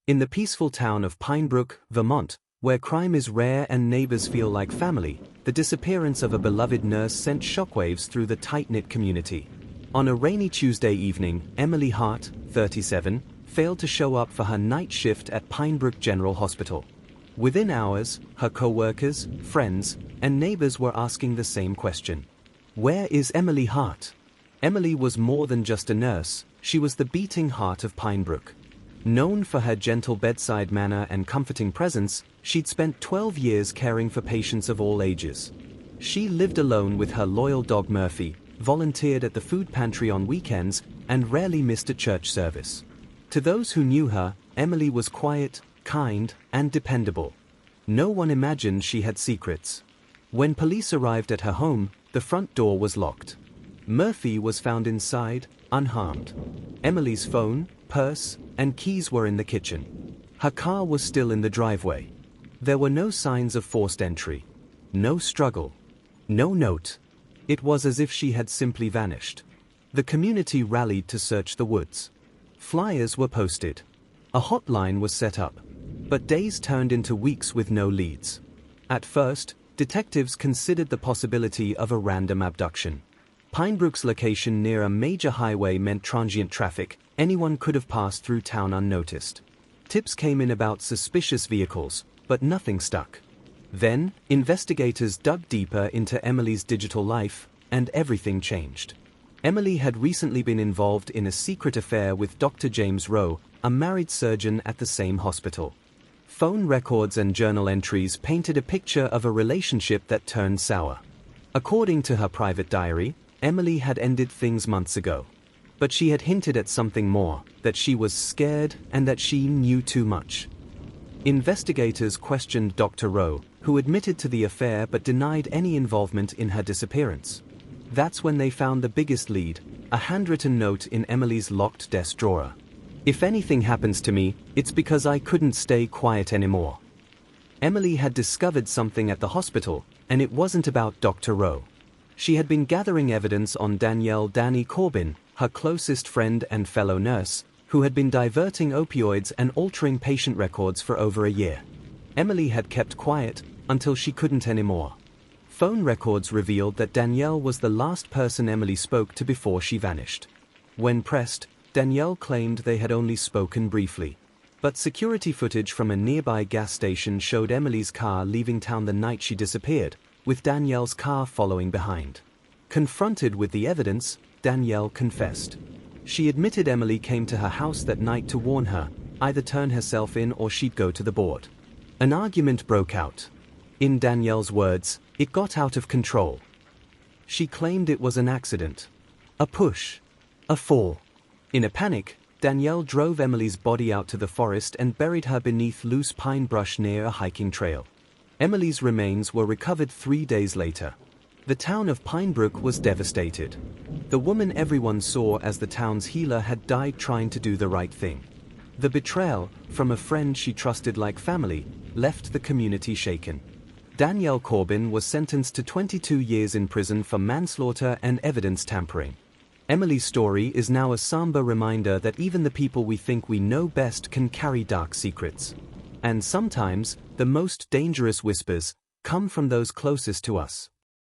In the peaceful town of Pinebrook, Vermont, where crime is rare and neighbors feel like family, the disappearance of a beloved nurse sent shockwaves through the tight-knit community. On a rainy Tuesday evening, Emily Hart, 37, failed to show up for her night shift at Pinebrook General Hospital. Within hours, her co-workers, friends, and neighbors were asking the same question. Where is Emily Hart? Emily was more than just a nurse, she was the beating heart of Pinebrook. Known for her gentle bedside manner and comforting presence, she'd spent 12 years caring for patients of all ages. She lived alone with her loyal dog Murphy, volunteered at the food pantry on weekends, and rarely missed a church service. To those who knew her, Emily was quiet, kind, and dependable. No one imagined she had secrets. When police arrived at her home, the front door was locked. Murphy was found inside, unharmed. Emily's phone, purse, and keys were in the kitchen. Her car was still in the driveway. There were no signs of forced entry. No struggle. No note. It was as if she had simply vanished. The community rallied to search the woods. Flyers were posted. A hotline was set up. But days turned into weeks with no leads. At first, detectives considered the possibility of a random abduction. Pinebrook's location near a major highway meant transient traffic. Anyone could have passed through town unnoticed. Tips came in about suspicious vehicles, but nothing stuck. Then, investigators dug deeper into Emily's digital life, and everything changed. Emily had recently been involved in a secret affair with Dr. James Rowe, a married surgeon at the same hospital. Phone records and journal entries painted a picture of a relationship that turned sour. According to her private diary, Emily had ended things months ago. But she had hinted at something more, that she was scared and that she knew too much. Investigators questioned Dr. Rowe, who admitted to the affair but denied any involvement in her disappearance. That's when they found the biggest lead, a handwritten note in Emily's locked desk drawer. If anything happens to me, it's because I couldn't stay quiet anymore. Emily had discovered something at the hospital, and it wasn't about Dr. Rowe. She had been gathering evidence on Danielle "Danny" Corbin, her closest friend and fellow nurse, who had been diverting opioids and altering patient records for over a year. Emily had kept quiet until she couldn't anymore. Phone records revealed that Danielle was the last person Emily spoke to before she vanished. When pressed, Danielle claimed they had only spoken briefly. But security footage from a nearby gas station showed Emily's car leaving town the night she disappeared, with Danielle's car following behind. Confronted with the evidence, Danielle confessed. She admitted Emily came to her house that night to warn her, either turn herself in or she'd go to the board. An argument broke out. In Danielle's words, it got out of control. She claimed it was an accident. A push. A fall. In a panic, Danielle drove Emily's body out to the forest and buried her beneath loose pine brush near a hiking trail. Emily's remains were recovered 3 days later. The town of Pinebrook was devastated. The woman everyone saw as the town's healer had died trying to do the right thing. The betrayal, from a friend she trusted like family, left the community shaken. Danielle Corbin was sentenced to 22 years in prison for manslaughter and evidence tampering. Emily's story is now a somber reminder that even the people we think we know best can carry dark secrets. And sometimes, the most dangerous whispers come from those closest to us.